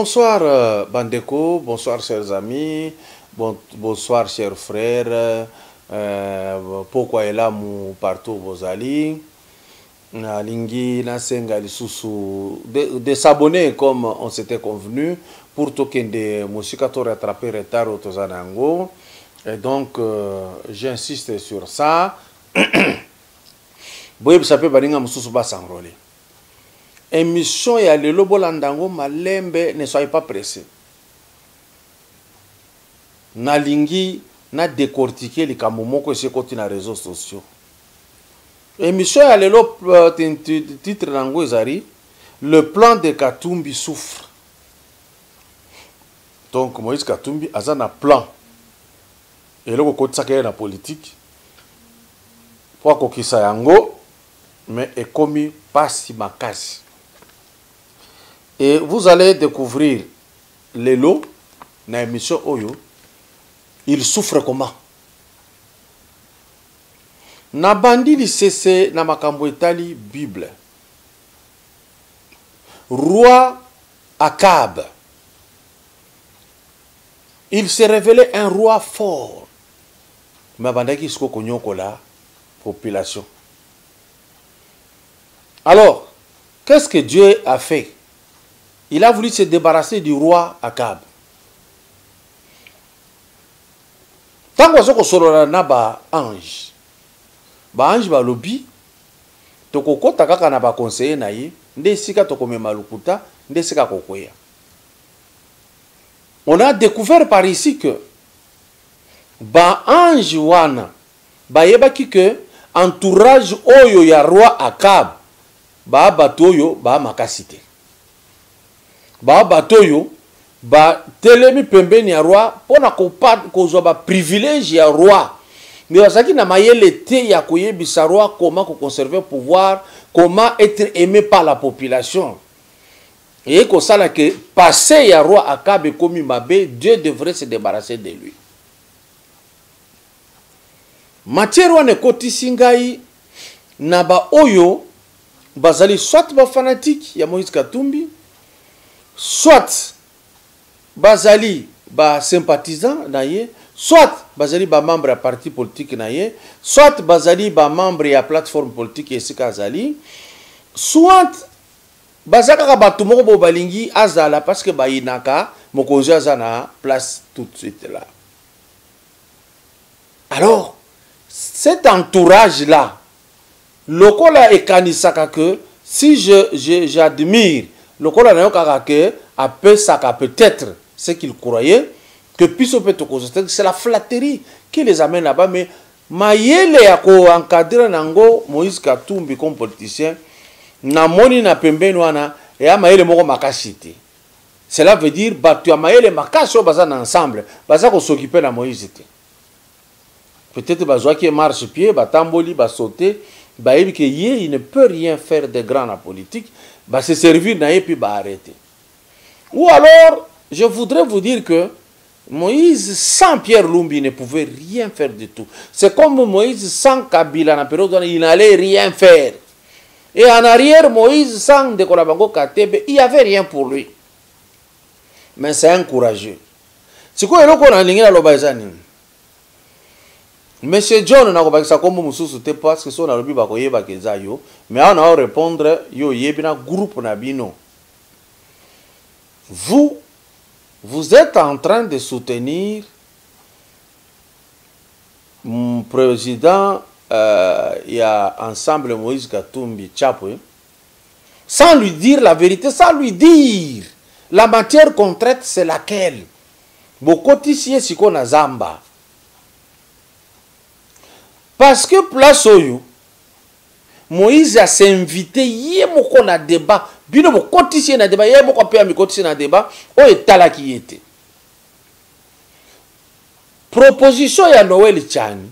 Bonsoir Bandeko, bonsoir chers amis, bonsoir chers frères, pourquoi est là partout vos alliés, Lingi Nasenga de s'abonner comme on s'était convenu pour token de Moussikato rattraper retard au Tozanango. Et donc j'insiste sur ça. Boye ça peut baninga mususu ba s'enrôler. Émission ya lelo bolandango malembe, ne soyez pas pressés. Na lingi na décortiquer les kamomoko et côté na réseaux sociaux. Émission ya lelo titre nango ezari le plan de Katumbi souffre. Donc Moïse Katumbi azana plan. Et là côté ça na politique. Pour kokisa yango mais est commis pas si makasi. Et vous allez découvrir les lots dans l'émission Oyo. Il souffre comment? Na bandi li cesse na makambo etali Bible. Roi Akab. Il s'est révélé un roi fort. Mais bandaki isko konyoko la population. Alors, qu'est-ce que Dieu a fait? Il a voulu se débarrasser du roi Akab. Tant que solo na ba ange ba lobi to kokota kaka na ba conseiller na ye nde sika to komema lukuta nde sika kokoya. On a découvert par ici que ba ange wana ba yebaki que entourage oyo ya roi Akab ba batoyo ba makasite. Ba batoyo ba telemi pembeni ya roi pona kozwa ba privilège ya roi. Mais wasaki na mayele te ya koyebisa roi comment conserver le pouvoir, comment être aimé par la population. Et ko sala que passé ya roi Akab komi mabe, Dieu devrait se débarrasser de lui. Matière wana kotisi ngai na ba oyo bazali soit ba fanatique ya Moïse Katumbi, soit bazali ba sympathisant na ye, soit bazali ba membre ya parti politique na ye, soit bazali ba membre ya plateforme politique esika azali, soit bazaka batu moko bo balingi azala parce que ba inaka mokonzi azana place tout de suite là. Alors cet entourage là lokola ekanisaka que si j'admire lokola na yokaka que apesaka peut-être ce qu'il croyait que piso peut constater c'est la flatterie qui les amène là-bas, mais mayele ya ko encadrer nango Moïse Katumbi comme politicien na moni na pembeni wana ya mayele moko makasite. Cela veut dire batu ya mayele makaso bazana ensemble baza ko s'occuper na Moïse te. Peut-être bazwa qui marche pied batamboli ba sauter ba yebi que il ne peut rien faire de grand en politique, va se servir na et puis va arrêter. Ou alors, je voudrais vous dire que Moïse sans Pierre Lumbi ne pouvait rien faire du tout. C'est comme Moïse sans Kabila na période où il n'allait rien faire. Et en arrière, Moïse sans Dekolabango Katebe, il n'y avait rien pour lui. Mais c'est un courageux. C'est quoi le qu'on a ligné à l'Obaïzani? Monsieur John n'a pas comme mususu te parce que son alobi ba koyeba keza yo, mais on a répondre yo yebina groupe na bino. Vous êtes en train de soutenir mon président il y a ensemble Moïse Katumbi Chapwe sans lui dire la vérité, sans lui dire la matière qu'on traite c'est laquelle. Bokoti siye siko na zamba. Parce que place oyo Moïse a s'invité yé moko na débat bino bo kotisi na débat yé moko pe mi kotisi na débat o etala ki était proposition ya Noël Tchani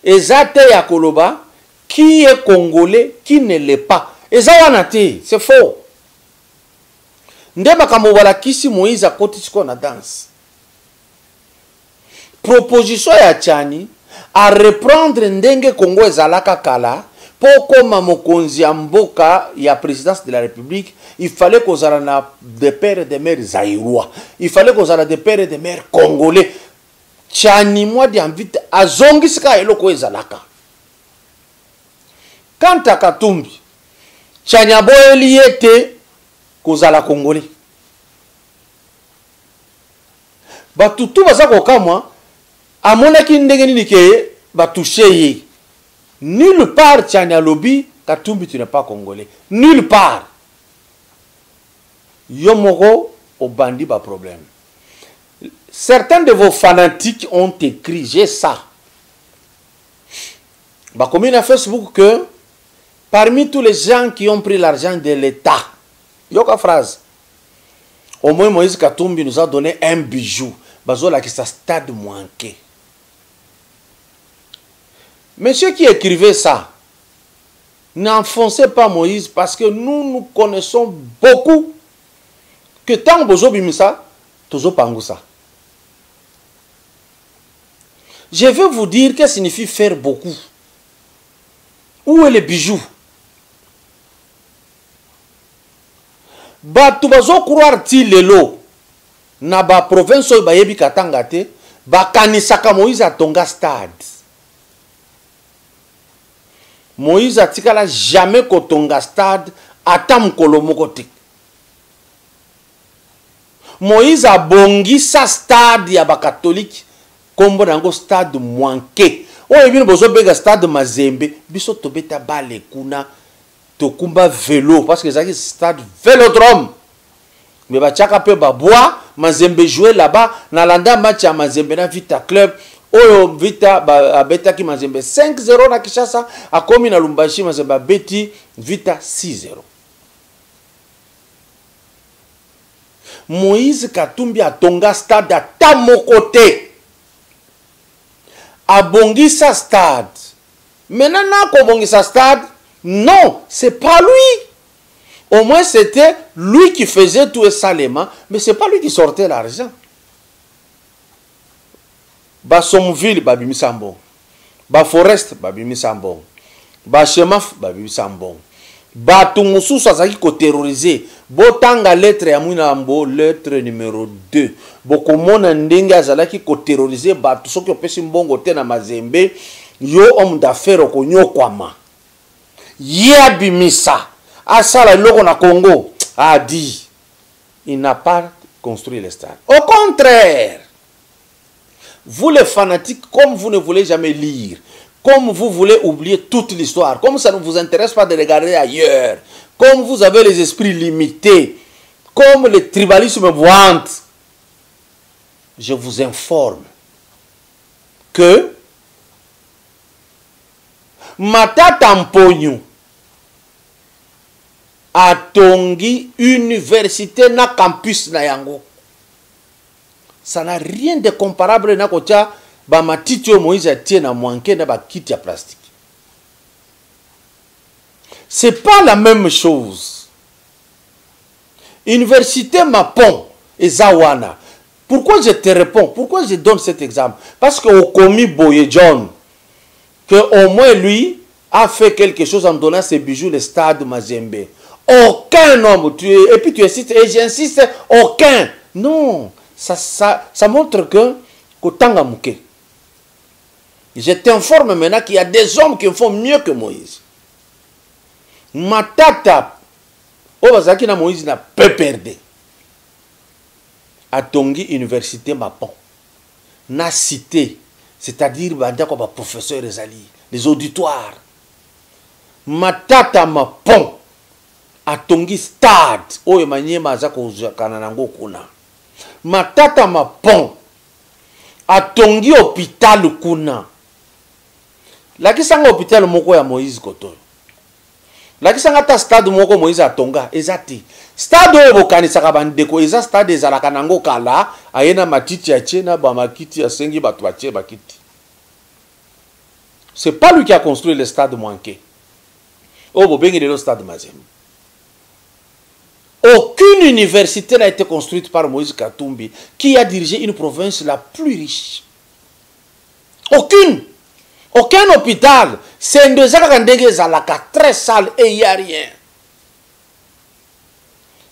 ezate ya koloba qui est congolais qui ne l'est pas eza wana te c'est faux ndema kamo wala kisi Moïse a kotisi ko na danse proposition ya Tchani à reprendre ndenge Congo ezalaka kala Poko Mamokonzi Mboka, il y a présidence de la République, il fallait qu'on ait des pères et des mères zaïrois. Il fallait qu'on ait des pères et des mères congolais. Tchani moi d'invite à Zongiska et Loko Ezalaka. Quant à Katumbi, Tchani Aboeli était Kozala Congolais. Batutu Bazako Kamwa, à mon akindengeni ke batouché. Nulle part, Tchani Alobi, Katumbi, tu n'es pas congolais. Nulle part. Yomoro, au bandit, pas problème. Certains de vos fanatiques ont écrit, j'ai ça. Bah, comme il a Facebook que parmi tous les gens qui ont pris l'argent de l'État, yoka phrase, au moins Moïse Katumbi nous a donné un bijou. Bazola qui sa stade manqué. Monsieur qui écrivait ça, n'enfoncez pas Moïse parce que nous connaissons beaucoup que tant que vous bimisa, tozo pangousa. Je veux vous dire qu'est-ce que signifie faire beaucoup. Où est le bijou? Ba tu bazo croire ti lelo na ba province ba yebi katanga te ba kanisaka Moïse atonga stade. Moïse a tikala jamais kotonga stade atam kolomokote. Moïse a bongi sa stade ya ba catholique kombo nango stade Mwanke. Oye bino bozo bega stade Mazembe biso tobeta bale kuna tokumba vélo parce que c'est stade vélodrome. Mais ba tchaka pe ba bois Mazembe jouer là-bas na landa match à Mazembe na Vita Club. Oyo Vita abeta ki Mazembe 5-0 na Kinshasa akomi na Lumbashi Mazembe beti Vita 6-0. Moïse Katumbi a tonga stade à tamokote. A bongi sa stade. Maintenant qu'on bongi sa stade, non, c'est pas lui. Au moins c'était lui qui faisait tout ça les mains, mais c'est pas lui qui sortait l'argent. Ba Somville, ba bimi sambon. Ba Forest, ba bimi sambon. Ba Chemaf, ba bimi sambon. Ba Tumusu sazaki ko terroriser. Botanga lettre ya mwina mbo, lettre numéro 2. Boko mona ndenge azalaki ko terroriser ba tout soki opesi mbongo te na Mazembe, yo homme d'affaires ko nyokwama. Ye bimisa. Asala loko na Congo a dit, il n'a pas construit le stade. Au contraire, vous les fanatiques, comme vous ne voulez jamais lire, comme vous voulez oublier toute l'histoire, comme ça ne vous intéresse pas de regarder ailleurs, comme vous avez les esprits limités, comme le tribalisme vante, je vous informe que Matata Mpognou a tongi université na campus na yango. Ça n'a rien de comparable na kocha ba matiti o Moïse atie na Mwanke na ba kiti ya plastique. C'est pas la même chose. Université Mapon et Zawana. Pourquoi je te réponds? Pourquoi je donne cet exemple? Parce que au commis Boye John, que au moins lui a fait quelque chose en donnant ses bijoux le stade Mazembe. Aucun homme, et puis tu insistes, et j'insiste, aucun. Non, ça montre que Kotanga Mouké. Je t'informe maintenant qu'il y a des hommes qui font mieux que Moïse. Matata, Obazaki na Moïse n'a pas perdu. A Tongi Université Mapon. Na cité, c'est-à-dire Bandako ba professeur Ezali, les auditoires. Matata Mapon. A Tongi stade oyo manyema azako kana nango kuna. Matata Mapon a Tongi hôpital kuna. Lakisanga hôpital moko ya Moïse Koto. Lakisanga ta stade moko Moïse atonga ezati. Stade oyo bokanisaka bandeko eza stade ezalaka nango kala ayena matiti ya tchena ba makiti ya sengi batu batie bakiti. C'est pas lui qui a construit le stade Mwanke. Oh bobengi le stade Mazembe. Aucune université n'a été construite par Moïse Katumbi, qui a dirigé une province la plus riche. Aucune. Aucun hôpital. C'est une très sale et il n'y a rien.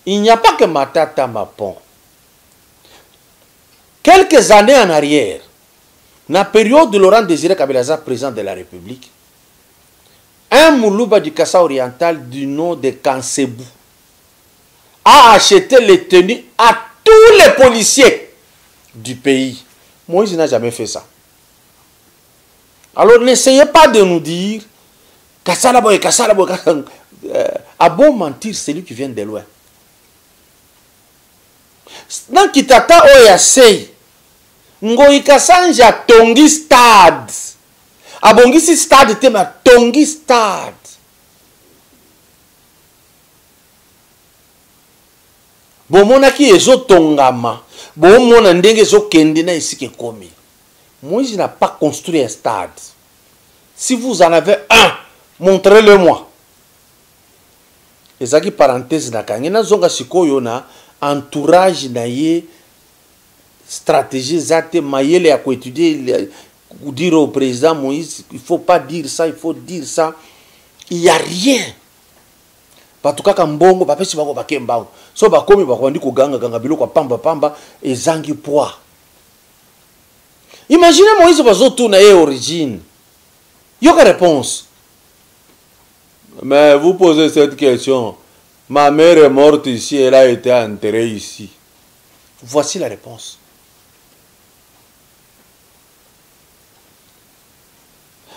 Il n'y a pas que Matata Mapon. Quelques années en arrière, dans la période de Laurent Désiré Kabila, président de la République, un Moulouba du Kassa oriental du nom de Kansebou a acheté les tenues à tous les policiers du pays. Moïse n'a jamais fait ça. Alors n'essayez pas de nous dire Kassa la boy, Kassa la boy. À bon mentir, c'est lui qui vient de loin. Dans Kitata Oyasei, Ngoyi Kassanja Tongi Stade. Abongisi Stade tema Tongi Stade. Bomonaki ezo tongama. Bomona ndenge zo kendina ici ke komi. Moïse n'a pas construit un stade. Si vous en avez un, montrez-le-moi. Ezaki parenthèse na kangena zonga sikoyo na entourage na ye stratégie zate mayele ya étudier dire au président Moïse il faut pas dire ça, il faut dire ça. Il y a rien. Batuka kambongo bapesi bako bakemba. So bakomi bakwandi ko ganga biloko pamba pamba ezangi poids. Imaginez Moïse bazoto na ye origine. Yoka réponse. Mais vous posez cette question. Ma mère est morte ici, elle a été enterrée ici. Voici la réponse.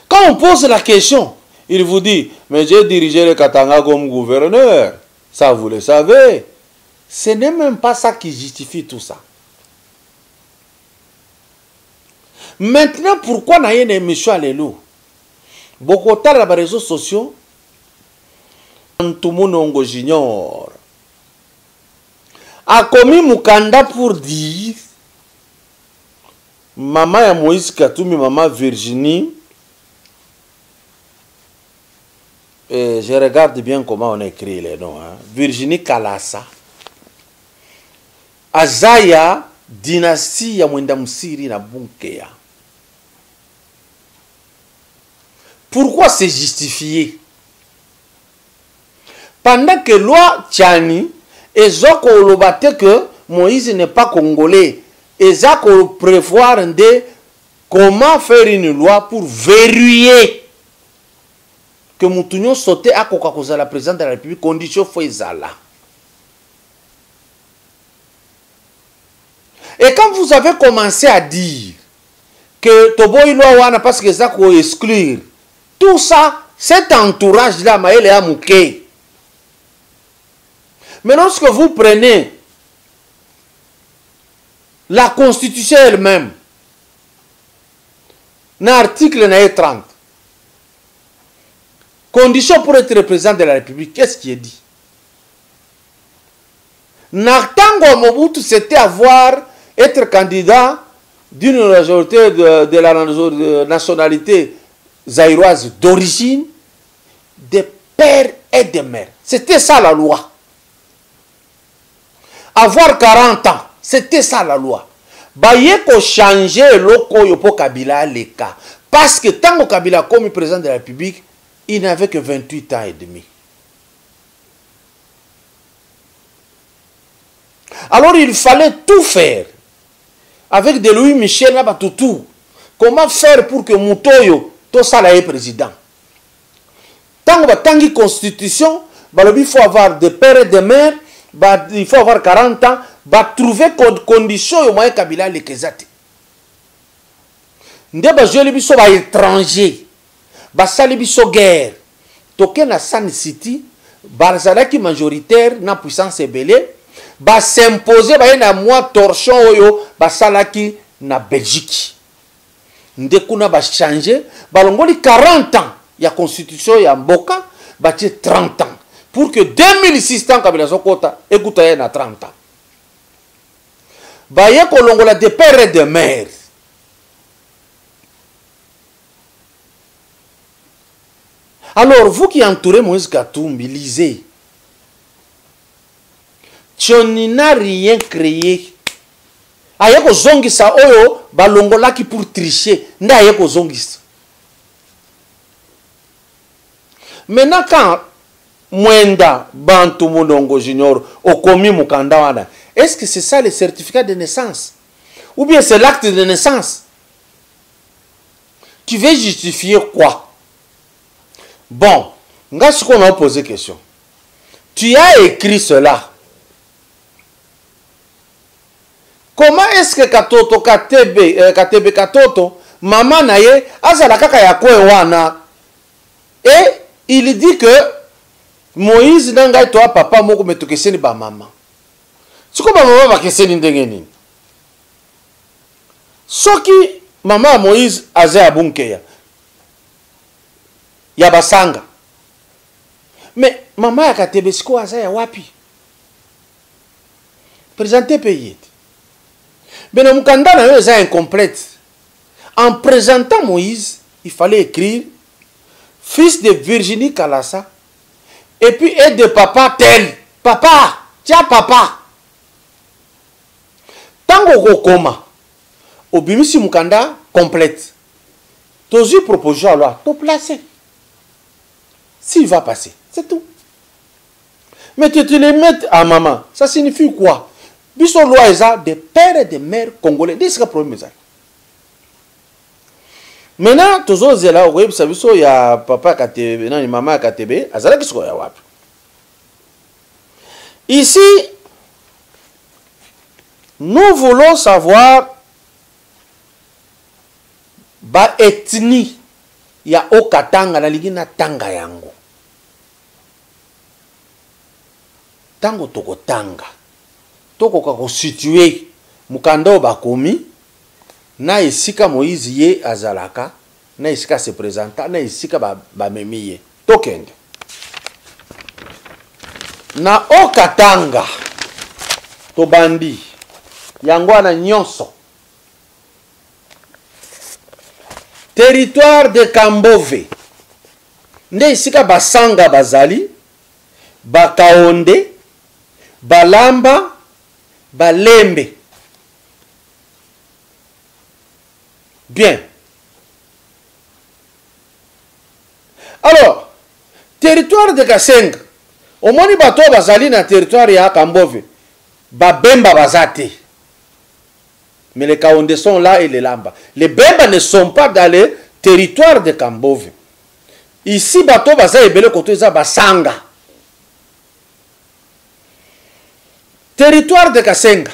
Quand on pose la question, il vous dit, mais j'ai dirigé le Katanga comme gouverneur. Ça, vous le savez. Ce n'est même pas ça qui justifie tout ça. Maintenant, pourquoi n'a pas émission à l'élo? Beaucoup de temps, les réseaux sociaux, tout le monde junior a commis Mukanda pour dire maman ya Moïse Katoumi, maman Virginie, et je regarde bien comment on écrit les noms, hein. Virginie Kalasa, Azaya, dynastie ya Mwenda Musiri na Bunkeya. Pourquoi c'est justifié? Pendant que loi Tchani, et Zoko Olobate que Moïse n'est pas congolais, et Zako prévoir de comment faire une loi pour verrouiller que Moutounion sautait à Coca-Cola, la présidente de la République, condition Fouezala. Et quand vous avez commencé à dire que Toboy Loawana, parce que Zako exclure, tout ça, cet entourage-là, Maël et Amouké. Mais lorsque vous prenez la Constitution elle-même, dans l'article 30, condition pour être président de la République, qu'est-ce qui est dit? Naktango Mobutu, c'était être candidat d'une majorité de la nationalité zaïroise d'origine, de père et de mère. C'était ça la loi. Avoir 40 ans, c'était ça la loi. Baye ko changer loko yopo Kabila les cas. Parce que tant que Kabila comme président de la République, il n'avait que 28 ans et demi. Alors il fallait tout faire. Avec de Louis Michel Nabatoutou. Comment faire pour que Moutoyo, tout ça là est président? Tant que la constitution, il faut avoir des pères et des mères. Il faut avoir 40 ans, trouver conditions au moyen Kabila les Kezati. Ndeba joli biso ba étranger, ba sali biso guerre. Token na San City, barzalaki majoritaire na puissance ebele, ba s'imposer ba na moi torchon oyo ba salaki na Belgique. Ndekuna ba changer, ba longoli 40 ans ya constitution ya mboka, ba 30 ans. Pour que 2600 Kabila Sokota écoute à 30 ans. Baye kolongola de père et de mère. Alors, vous qui entourez Moïse Katumbi, lisez. Tu n'as rien créé. Ayeko zongisa oyo balongola qui pour tricher. Nda ayeko zongisa. Maintenant, quand Mwenda Bantu Munongo Junior Okomi Mukanda wana, est-ce que c'est ça le certificat de naissance? Ou bien c'est l'acte de naissance? Tu veux justifier quoi? Bon, regarde ce qu'on a posé question. Tu as écrit cela. Comment est-ce que Katoto, Katebe Katoto, maman naye, azala kaka ya kwe wana? Et il dit que Moïse n'anga toi papa moko metokeseni ba maman. Siko ba maman ba keseni ndenge nini? Soki maman Moïse aze abunkeya. Ya basanga. Mais maman ya Katebe siko aze ya wapi? Présenter pays. Mais Mukanda na yo eza incomplète. En présentant Moïse, il fallait écrire fils de Virginie Kalasa et puis aide de papa tel. Papa, tiens papa. Tango kokoma, obimisi Mukanda complète. Tozu proposition là, to placer. S'il va passer, c'est tout. Mais tu te les mets à maman, ça signifie quoi? Biso loi eza des pères et des mères congolais. Dis ce que problème ça. Maintenant, toujours là, oui, ça veut dire il y a papa Katebe, non, maman Katebe, azala qui soit wapi. Ici, nous voulons savoir ba ethnie ya Okatanga na ligina tanga yango. Tango toko tanga. Toko kako situé Mukanda bakomi na esika Moïse ye azalaka na esika se présenta na esika ba memiye tokende na Okatanga to bandi yango na nyonso territoire de Kambove nde esika basanga bazali bakaonde balamba balembe. Bien. Alors, territoire de Kasenga, au moins il bateau bazali na territoire ya Kambove, babemba bazate. Mais les Kaonde sont là et les Lamba. Les Bemba ne sont pas dans le territoire de Kambove. Ici, bateau baza ebele koto za basanga. Territoire de Kasenga.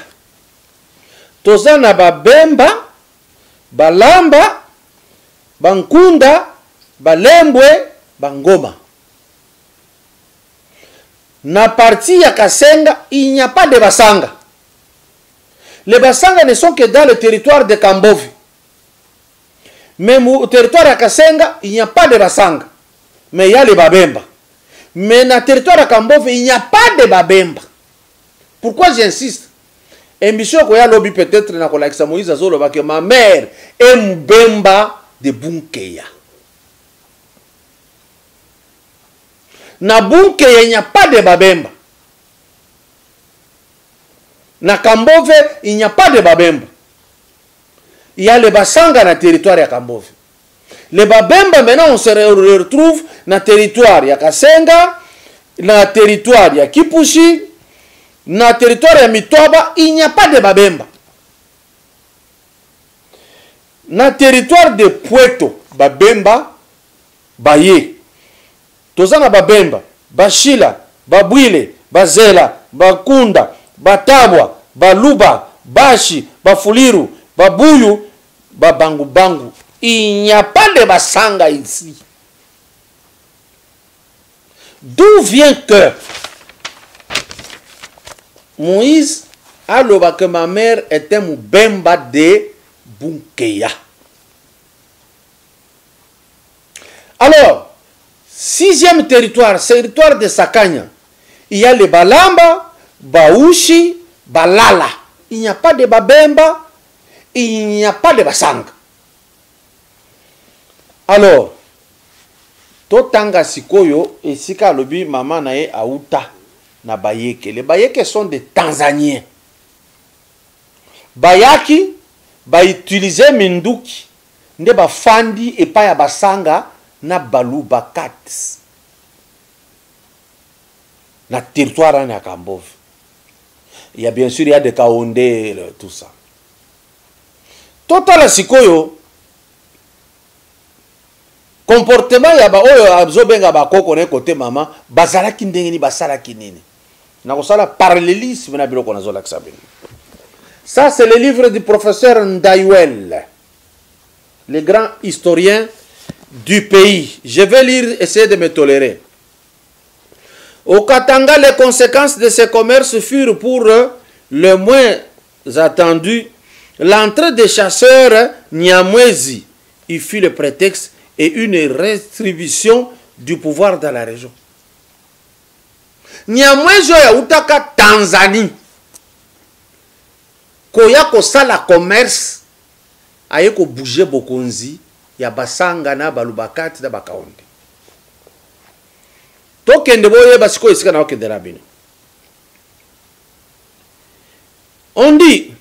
Tozana babemba, balamba, bankunda, balembwe, bangoma. Na partie ya Kasenga, il n'y a pas de basanga. Les basanga ne sont que dans le territoire de Kambove. Même au territoire de Kasenga, il n'y a pas de basanga. Mais il y a les babemba. Mais dans le territoire de Kambove, il n'y a pas de babemba. Pourquoi j'insiste? Et Michel Koya lobby peut-être na kolakisa Moïse azolo ba que ma mère est Mbemba de Bunkeya. Na Bunkeya il n'y a pas de babemba. Na Kambove il n'y a pas de babemba. Il y a les basanga na territoire ya Kambove. Les babemba maintenant on se retrouve na territoire ya Kasenga, na territoire ya Kipushi. Na territoire ya Mitoba, il n'y a pas de babemba. Na territoire de Puerto, babemba, baye. Tozana babemba, bashila, babwile, bazela, bakunda, batabwa, baluba, bashi, bafuliru, babuyu, babangu bangu. Il n'y a pas de basanga ici. D'où vient que Moïse a le que ma mère était Mbemba de Bunkeya. Alors, sixième territoire, territoire de Sakanya, il y a les Balamba, Baouchi, Balala. Il n'y a pas de Babemba, il n'y a pas de Basang. Alors, Totanga Sikoyo et Sika Lobi Mama Nae Aouta. Na Bayeke. Les Bayeke sont des Tanzaniens. Bayaki, ba utiliser Minduki, nde ba fandi et pa ya basanga na baluba kat. na territoire à Kambov. Il y a bien sûr, il y a des Kaondé, tout ça. Total sikoyo, comportement ya ba oyo abzobenga ba koko ne côté maman, bazala kindengeni basala kinini. Na ko sala parallélisme na biloko na zola ksabeni. Ça c'est le livre du professeur Ndayuel, le grand historien du pays. Je vais lire, essayer de me tolérer. Au Katanga, les conséquences de ces commerces furent pour le moins attendu l'entrée des chasseurs Nyamwezi. Il fut le prétexte et une restribution du pouvoir dans la région. Nyamwezi ya utaka Tanzanie. Koya ko sala commerce aye ko bouger bokonzi ya basanga na balubakati na bakaonde. On dit,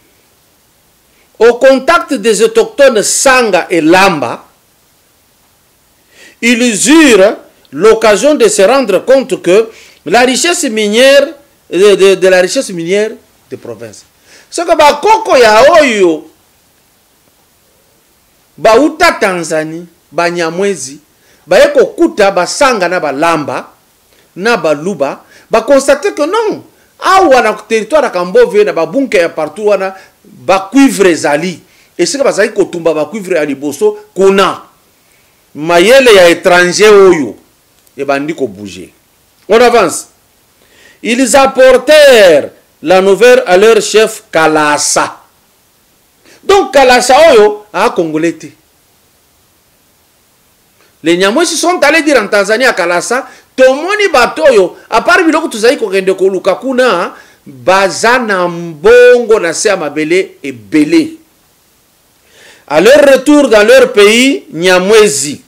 au contact des autochtones Sanga et Lamba, ils eurent l'occasion de se rendre compte que la richesse minière, de la richesse minière des provinces. Ce que bakoko ya oyo, bauta Tanzanie, Banyamwezi, bayeko kuta basanga na balamba, na baluba, ba constater que non, awa na territoire ya Kambove na babunke ya partout wana ba cuivre zali. Et c'est que bazali kotumba ba cuivre ya liboso kuna mayele ya étranger oyo et bandi ko bouger. On avance. Ils apportèrent la nouvelle à leur chef Kalasa. Donc Kalasa oyo a congolais. Les Nyamwezi sont allés dire en Tanzanie à Kalasa, tomoni batoyo, à part biloko tuzali kokende koluka kuna, bazana mbongo na se amabele et belé. À leur retour dans leur pays, Nyamwezi,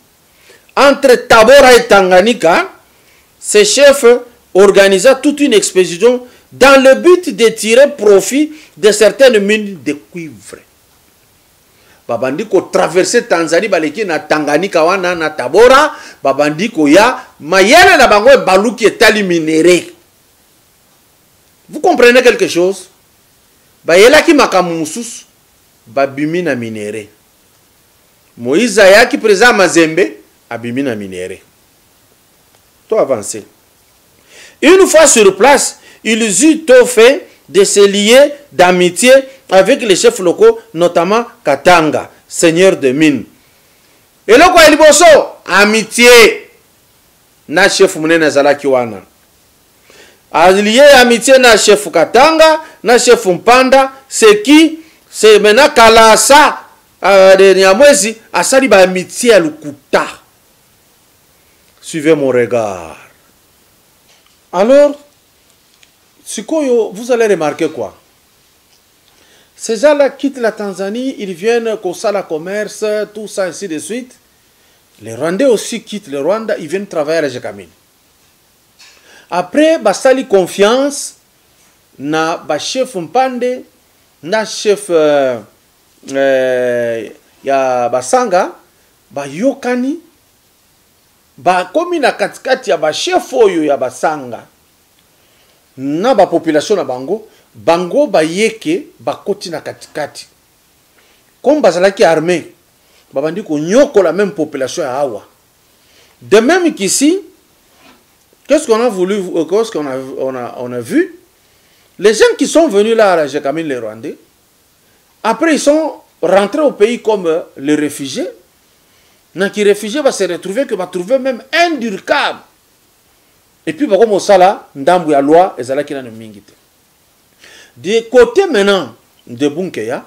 entre Tabora et Tanganyika, ces chefs organisa toute une expédition dans le but de tirer profit de certaines mines de cuivre. Babandi ko traverser Tanzanie baleki na Tanganyika wana na Tabora, babandi ko ya mayele na bango baluki etali minéré. Vous comprenez quelque chose? Bayela ki makamusus babimi na minéré. Moïse ayaki président Mazembe abimi na minéré. Tout avancé. Une fois sur place, ils eurent tout fait de se lier d'amitié avec les chefs locaux, notamment Katanga, seigneur de mine. Et là, quoi, il bosso amitié na chef Munene Zalaki wana. Allié amitié na chef Katanga, na chef Mpanda, c'est qui? C'est maintenant Kalasa de Nyamwezi, asali ba amitié à Lukuta. Suivez mon regard. Alors, vous allez remarquer quoi? Ces gens-là quittent la Tanzanie, ils viennent au Sala Commerce, tout ça, ainsi de suite. Les Rwandais aussi quittent le Rwanda, ils viennent travailler à la Jekamine. Après, basali confiance, na ba chef Mpande, na chef ya Basanga, ba Yokani, ba komi na katikati ya ba chef oyo ya Basanga, na ba population na bango, bango ba yeke ba koti na katikati. Comme bazalaki armée, babandi ko nyoko la même population à Awa. De même qu'ici, qu'est-ce qu'on a voulu, qu'est-ce qu'on a vu? Les gens qui sont venus là à la Jekamine, les Rwandais, après ils sont rentrés au pays comme les réfugiés. Les réfugiés va se retrouver que va trouver même indurcable. Et puis, comme ça là, ndambu ya loi, ezala ki na mingite. De côté maintenant de Bunkeya,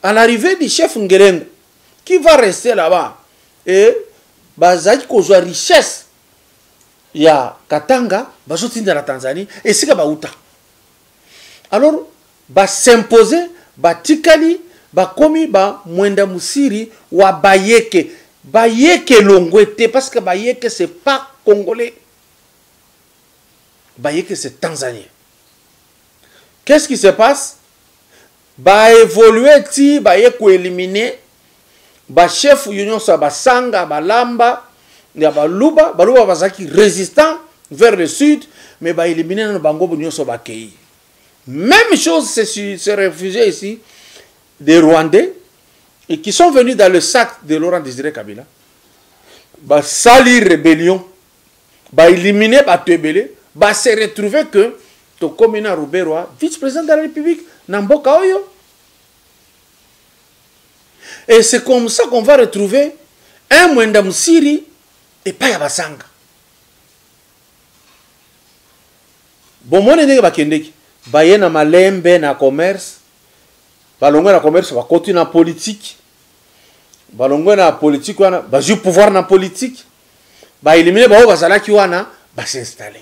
à l'arrivée du chef Ngerengo, qui va rester là-bas, et bazaki kozwa richesse ya Katanga, bazoti dans la Tanzanie, et c'est ba uta. Alors, ba s'imposer, ba tikali, ba komi ba mwenda musiri wa bayeke. Bayeke longwete, parce que bayeke c'est pas congolais. Bayeke c'est tanzanien. Qu'est-ce qui se passe? Ba évoluer ti, ba yeko éliminer, ba chef union sa ba sanga, ba lamba, ya ba luba bazaki résistant vers le sud, mais bah éliminer dans bango bunyo so bakei. Même chose c'est sur ces réfugiés ici des Rwandais et qui sont venus dans le sac de Laurent Désiré Kabila. Bah salir rébellion, bah éliminer bah tebele, bah se retrouver que to Komina Rouberoa, vice-président de la République, Namboka Oyo. Et c'est comme ça qu'on va retrouver un Mwenda Musiri et pas Yabasanga. Bon, moi, je suis na malembe na commerce, balongwe na commerce, va continuer na politique, balongwe na politique, va jouer pouvoir na politique, va éliminer, va s'installer.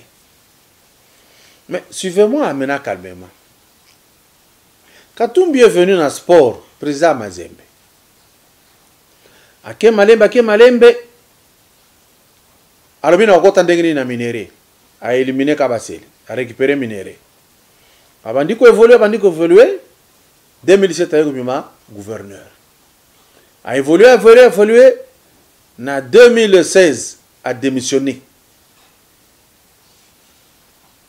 Mais suivez-moi maintenant calmement. Quand Katumbi est venu dans le sport, président Mazembe. Ake Malembe. Alors, il a na minéré, a éliminé Kabasele, a récupéré minéré. Avant qu'on évolue, 2017 a eu gouverneur. A évolué, en 2016, a démissionné.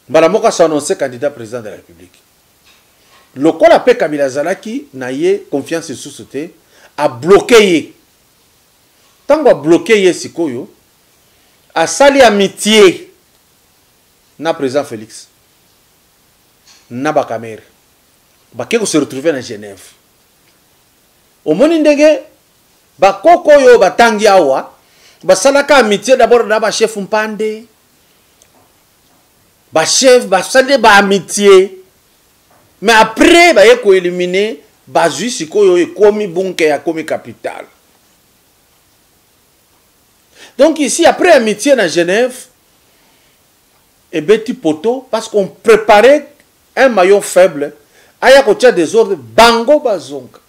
Balamoka s'est annoncé candidat président de la République. Le col a fait Kabila Zalaki n'a eu confiance en société, a bloqué. Tant qu'on a bloqué Sikoyo, a sali amitié na président Félix. Na Bakamer. Bakeko se retrouver en Genève. Au Monindege, Bakoko yo batangi awa, basalaka amitié d'abord na ba chef Mpande. Ba chef, ba sali ba amitié. Mais après, ba yeko éliminer, ba zui sikoyo e komi bunke ya komi capital. Donc ici, après amitié dans Genève, et Betty Poto, parce qu'on préparait un maillon faible, aya kotia des ordres, bango bazonga.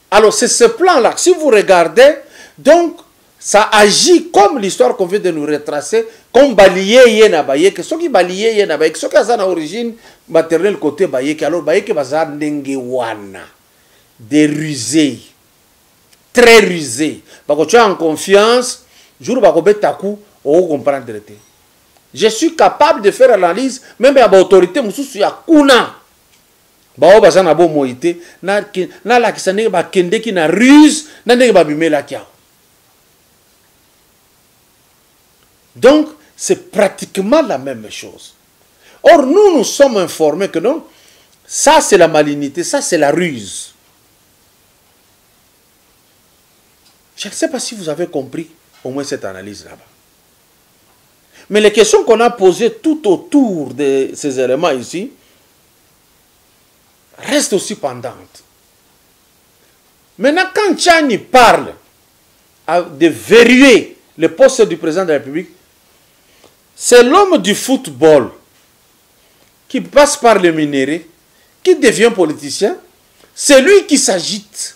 Alors c'est ce plan-là, si vous regardez, donc ça agit comme l'histoire qu'on vient de nous retracer, comme balayer yena bayeke, ceux qui balayer yena bayeke, ceux qui ont une origine maternelle côté bayeke, alors bayeke bazar ndenge wana, des rusés, très rusés. Parce que tu as en confiance, jour bako betaku, on comprendre. Je suis capable de faire l'analyse, même à l'autorité, je y a kuna. Bao bazan abo moïté, na la kisane ba kende ki na ruse, na ndenge ba bimela kia. Donc, c'est pratiquement la même chose. Or, nous sommes informés que non, ça c'est la malignité, ça c'est la ruse. Je ne sais pas si vous avez compris au moins cette analyse là-bas. Mais les questions qu'on a posées tout autour de ces éléments ici restent aussi pendantes. Maintenant, quand Tchani parle de verrouiller le poste du président de la République, c'est l'homme du football qui passe par le minerai, qui devient politicien, c'est lui qui s'agite.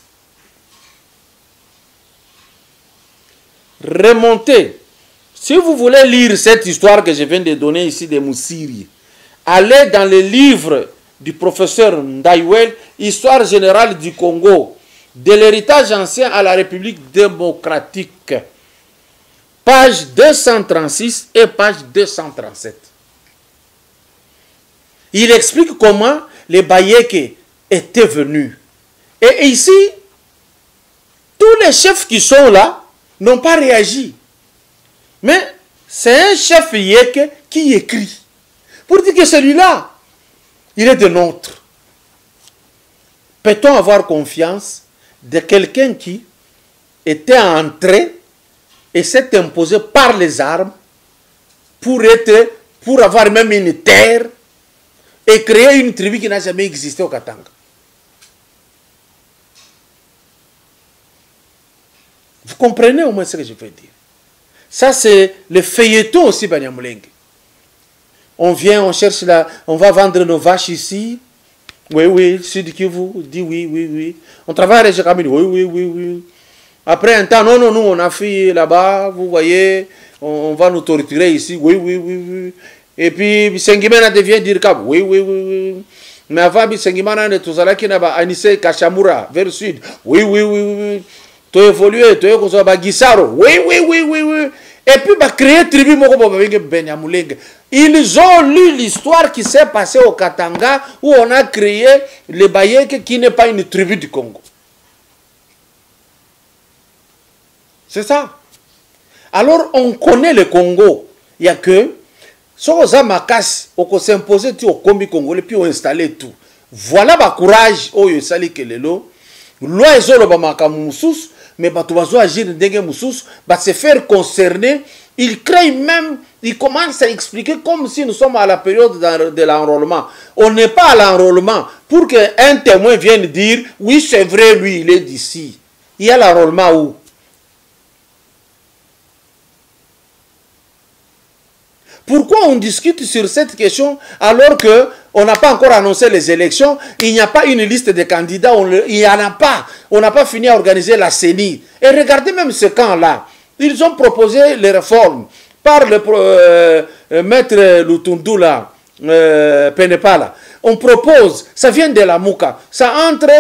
Remontez. Si vous voulez lire cette histoire que je viens de donner ici de Moussiri, allez dans le livre du professeur Ndaiwel, Histoire générale du Congo, de l'héritage ancien à la République démocratique. Page 236 et page 237. Il explique comment les Bayeke étaient venus. Et ici, tous les chefs qui sont là n'ont pas réagi. Mais c'est un chef Yeke qui écrit. Pour dire que celui-là, il est de nôtre. Peut-on avoir confiance de quelqu'un qui était entré et s'est imposé par les armes pour avoir même une terre et créer une tribu qui n'a jamais existé au Katanga? Vous comprenez au moins ce que je veux dire? Ça, c'est le feuilleton aussi, Banyamulenge. On vient, on cherche là, on va vendre nos vaches ici. Oui, Sud Kivu dit oui. On travaille à Régikamini, oui. Après un temps, non, nous, on a fait là-bas, vous voyez, on va nous torturer ici, oui. Et puis, Sengimena devient Dirkab, oui. Mais avant, Sengimena, ne tous allés qui n'a pas Anissé Kachamura, vers le sud, oui. Tu évolué, tu es comme ça, Gisaro, oui. Et puis, bah, créer tribu, ils ont lu l'histoire qui s'est passée au Katanga, où on a créé le Bayek, qui n'est pas une tribu du Congo. C'est ça. Alors, on connaît le Congo. Il n'y a que, si on a s'imposer au Combi congolais, puis on installe tout. Voilà le courage, oh, il s'allie que le lot. Loi est le bamaka moussous, mais bah, tu vas agir de moussous, bah, se faire concerner. Il crée même, il commence à expliquer comme si nous sommes à la période de l'enrôlement. On n'est pas à l'enrôlement pour qu'un témoin vienne dire, oui, c'est vrai, lui, il est d'ici. Il y a l'enrôlement où? Pourquoi on discute sur cette question alors qu'on n'a pas encore annoncé les élections, il n'y a pas une liste de candidats, il n'y en a pas. On n'a pas fini à organiser la CENI. Et regardez même ce camp-là. Ils ont proposé les réformes par le maître Lutundu là, Penepala. On propose, ça vient de la Mouka, ça entre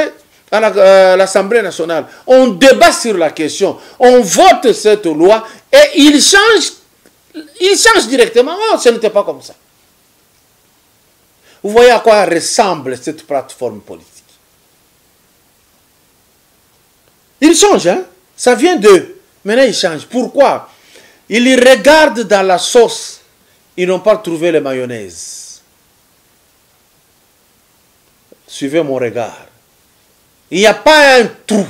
à l'Assemblée nationale. On débat sur la question, on vote cette loi et il change directement. Oh, ce n'était pas comme ça. Vous voyez à quoi ressemble cette plateforme politique. Il change, hein? Ça vient d'eux. Maintenant, ils changent. Pourquoi? Ils regardent dans la sauce. Ils n'ont pas trouvé les mayonnaise. Suivez mon regard. Il n'y a pas un trou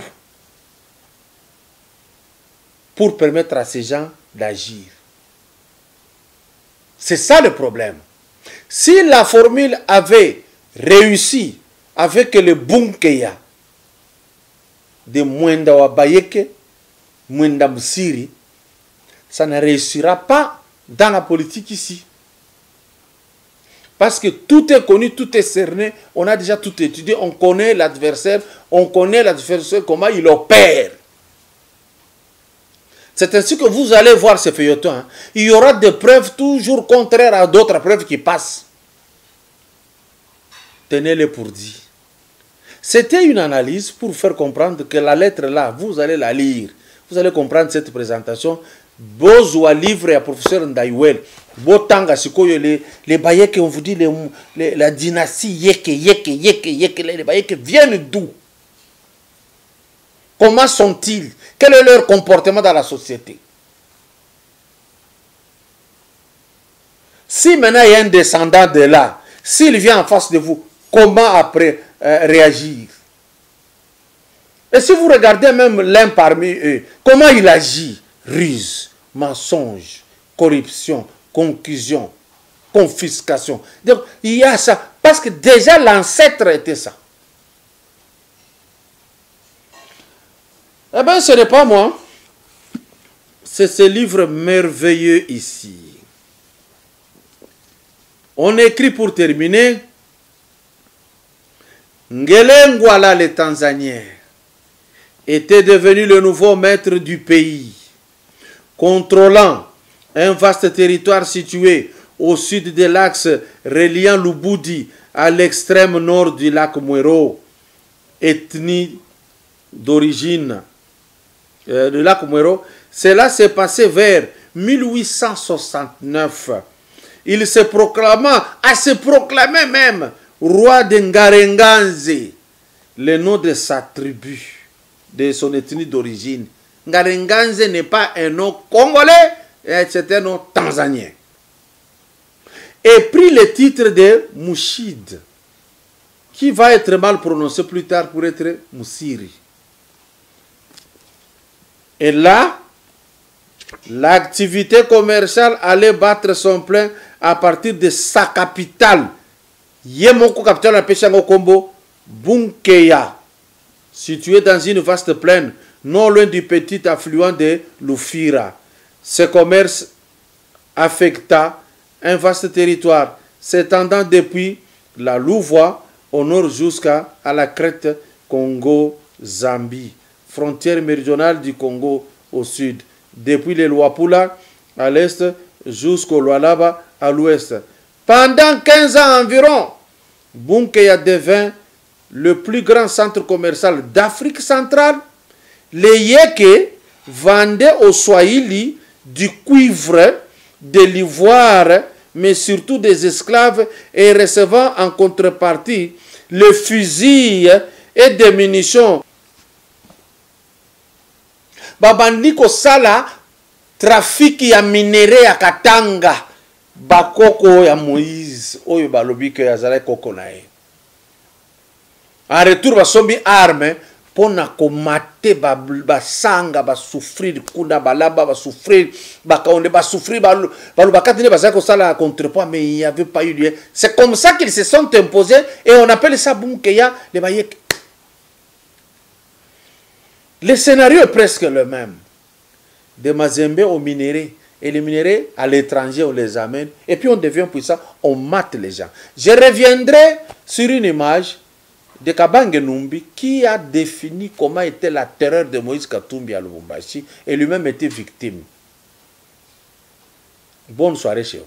pour permettre à ces gens d'agir. C'est ça le problème. Si la formule avait réussi avec le Bunkeya de Mwenda Wabayeke, Mwenda Msiri, ça ne réussira pas dans la politique ici. Parce que tout est connu, tout est cerné, on a déjà tout étudié, on connaît l'adversaire, comment il opère. C'est ainsi que vous allez voir ces feuilletons. Hein. Il y aura des preuves toujours contraires à d'autres preuves qui passent. Tenez-les pour dit. C'était une analyse pour faire comprendre que la lettre là, vous allez la lire. Vous allez comprendre cette présentation. Bozwa livre à professeur Ndaïwel. Botanga sikoyo les Bayeke, on vous dit la dynastie Yeke, les Bayeke viennent d'où? Comment sont-ils? Quel est leur comportement dans la société? Si maintenant il y a un descendant de là, s'il vient en face de vous, comment après réagir? Et si vous regardez même l'un parmi eux, comment il agit? Ruse, mensonge, corruption, concussion, confiscation. Donc il y a ça, parce que déjà l'ancêtre était ça. Eh bien, ce n'est pas moi. C'est ce livre merveilleux ici. On écrit pour terminer. Ngele Ngwala, le Tanzanien, était devenu le nouveau maître du pays, contrôlant un vaste territoire situé au sud de l'axe reliant Lubudi à l'extrême nord du lac Mwero, ethnie d'origine du lac Mwero. Cela s'est passé vers 1869. Il se proclama, à se proclamer même, roi de Ngarenganze, le nom de sa tribu, de son ethnie d'origine. Ngarenganze n'est pas un nom congolais, c'est un nom tanzanien. Et prit le titre de Mouchid, qui va être mal prononcé plus tard pour être Moussiri. Et là, l'activité commerciale allait battre son plein à partir de sa capitale. Yemoko, capitale de Peshango Kombo, Bunkeya, située dans une vaste plaine, non loin du petit affluent de Lufira. Ce commerce affecta un vaste territoire s'étendant depuis la Louvois au nord jusqu'à la crête Congo-Zambie, frontière méridionale du Congo au sud, depuis les Luapula à l'est jusqu'au Lualaba à l'ouest. Pendant 15 ans environ, Bunkeya devint le plus grand centre commercial d'Afrique centrale. Les Yeke vendaient aux Swahili du cuivre, de l'ivoire, mais surtout des esclaves, et recevant en contrepartie le fusil et des munitions. Babandi kosala trafic ya minéraux ya Katanga, bakoko ya Moïse, oyo balobi ke azala koko na ye. En retour basombi arme pona komate basanga basouffrir kuna balaba basouffrir bakaonde basouffrir balubakatine basala kosala contrepoids, mais il n'y avait pas eu lieu. C'est comme ça qu'ils se sont imposés et on appelle ça bunkeya les bayek. Le scénario est presque le même. De Mazembe au minerai. Et les minéraux, à l'étranger, on les amène. Et puis on devient puissant, on mate les gens. Je reviendrai sur une image de Kabange Numbi qui a défini comment était la terreur de Moïse Katumbi à Lubumbashi. Et lui-même était victime. Bonne soirée chez vous.